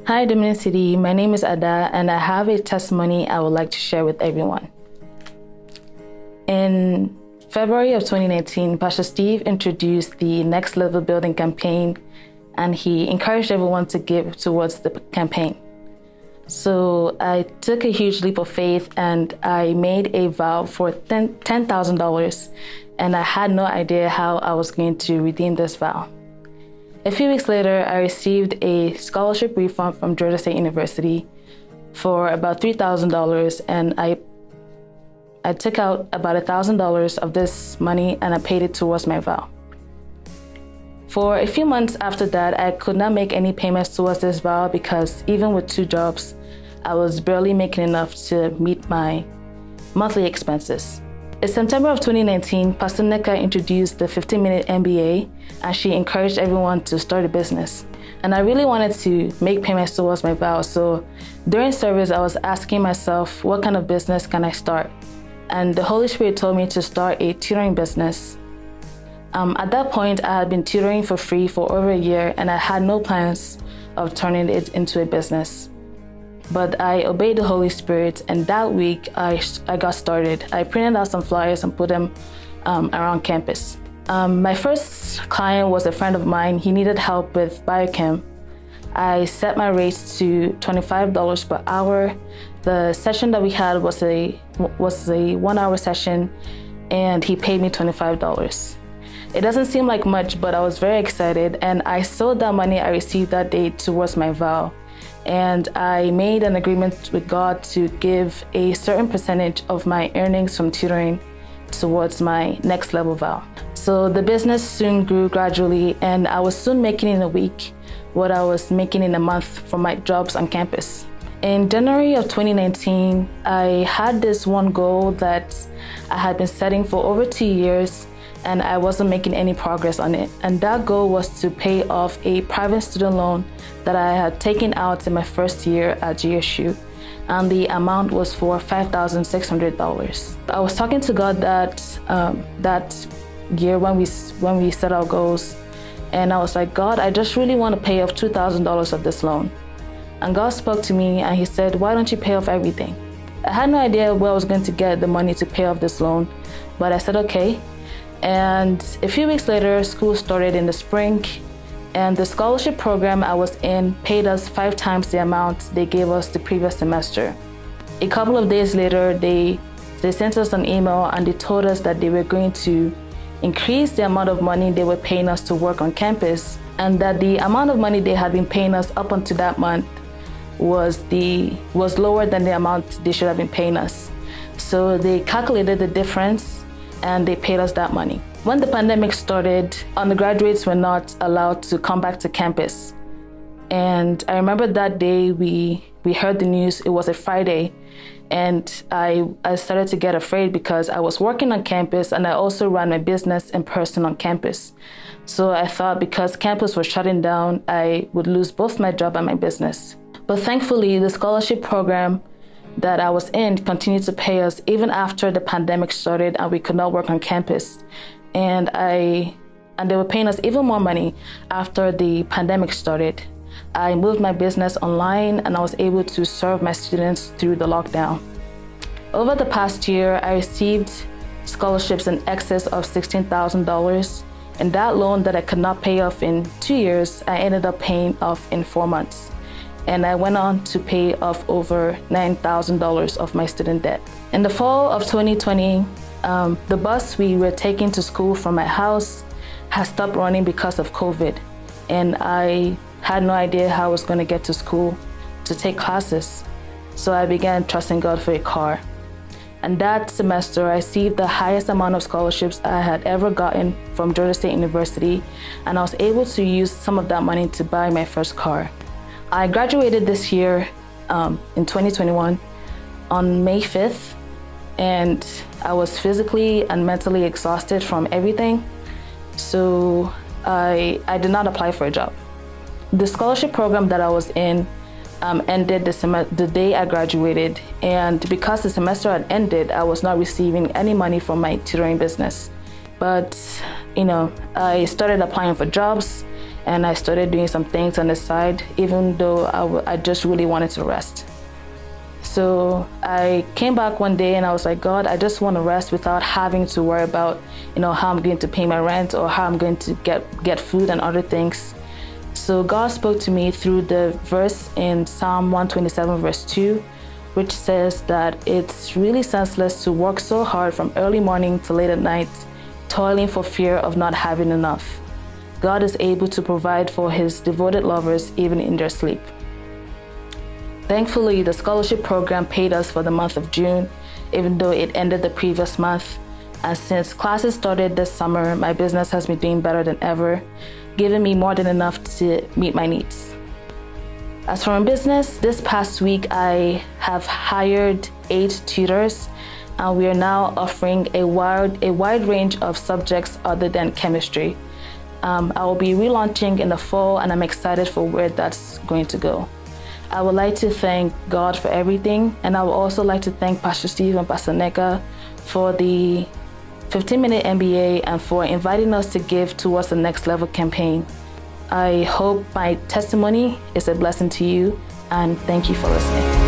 Hi, Dominion City. My name is Ada, and I have a testimony I would like to share with everyone. In February of 2019, Pastor Steve introduced the Next Level Building campaign, and he encouraged everyone to give towards the campaign. So I took a huge leap of faith, and I made a vow for $10,000, and I had no idea how I was going to redeem this vow. A few weeks later, I received a scholarship refund from Georgia State University for about $3,000, and I took out about $1,000 of this money and I paid it towards my vow. For a few months after that, I could not make any payments towards this vow because even with 2 jobs, I was barely making enough to meet my monthly expenses. In September of 2019, Pastor Nneka introduced the 15-minute MBA, and she encouraged everyone to start a business. And I really wanted to make payments towards my vow, so during service, I was asking myself, what kind of business can I start? And the Holy Spirit told me to start a tutoring business. At that point, I had been tutoring for free for over a year, and I had no plans of turning it into a business. But I obeyed the Holy Spirit, and that week I got started. I printed out some flyers and put them around campus. My first client was a friend of mine. He needed help with biochem. I set my rates to $25 per hour. The session that we had was a 1-hour session, and he paid me $25. It doesn't seem like much, but I was very excited, and I sold that money I received that day towards my vow. And I made an agreement with God to give a certain percentage of my earnings from tutoring towards my next level vow. So the business soon grew gradually, and I was soon making in a week what I was making in a month from my jobs on campus. In January of 2019, I had this one goal that I had been setting for over 2 years, and I wasn't making any progress on it. And that goal was to pay off a private student loan that I had taken out in my first year at GSU, and the amount was for $5,600. I was talking to God that year when we set our goals, and I was like, God, I just really want to pay off $2,000 of this loan. And God spoke to me and he said, why don't you pay off everything? I had no idea where I was going to get the money to pay off this loan, but I said, okay. And a few weeks later, school started in the spring, and the scholarship program I was in paid us 5 times the amount they gave us the previous semester. A couple of days later, they sent us an email and they told us that they were going to increase the amount of money they were paying us to work on campus, and that the amount of money they had been paying us up until that month was lower than the amount they should have been paying us. So they calculated the difference and they paid us that money. When the pandemic started, undergraduates were not allowed to come back to campus. And I remember that day we heard the news. It was a Friday, and I started to get afraid because I was working on campus and I also ran my business in person on campus. So I thought because campus was shutting down, I would lose both my job and my business. But thankfully, the scholarship program that I was in continued to pay us even after the pandemic started and we could not work on campus. And they were paying us even more money after the pandemic started. I moved my business online and I was able to serve my students through the lockdown. Over the past year, I received scholarships in excess of $16,000, and that loan that I could not pay off in 2 years, I ended up paying off in 4 months. And I went on to pay off over $9,000 of my student debt. In the fall of 2020, the bus we were taking to school from my house has stopped running because of COVID. And I had no idea how I was going to get to school to take classes. So I began trusting God for a car. And that semester, I received the highest amount of scholarships I had ever gotten from Georgia State University. And I was able to use some of that money to buy my first car. I graduated this year in 2021 on May 5th, and I was physically and mentally exhausted from everything. So I did not apply for a job. The scholarship program that I was in ended the day I graduated, and because the semester had ended, I was not receiving any money from my tutoring business. But I started applying for jobs, and I started doing some things on the side, even though I just really wanted to rest. So I came back one day and I was like, God, I just want to rest without having to worry about, how I'm going to pay my rent or how I'm going to get food and other things. So God spoke to me through the verse in Psalm 127 verse 2, which says that it's really senseless to work so hard from early morning to late at night, toiling for fear of not having enough. God is able to provide for his devoted lovers even in their sleep. Thankfully, the scholarship program paid us for the month of June, even though it ended the previous month. And since classes started this summer, my business has been doing better than ever, giving me more than enough to meet my needs. As for my business, this past week I have hired 8 tutors, and we are now offering a wide range of subjects other than chemistry. I will be relaunching in the fall, and I'm excited for where that's going to go. I would like to thank God for everything, and I would also like to thank Pastor Steve and Pastor Neka for the 15-minute MBA and for inviting us to give towards the Next Level campaign. I hope my testimony is a blessing to you, and thank you for listening.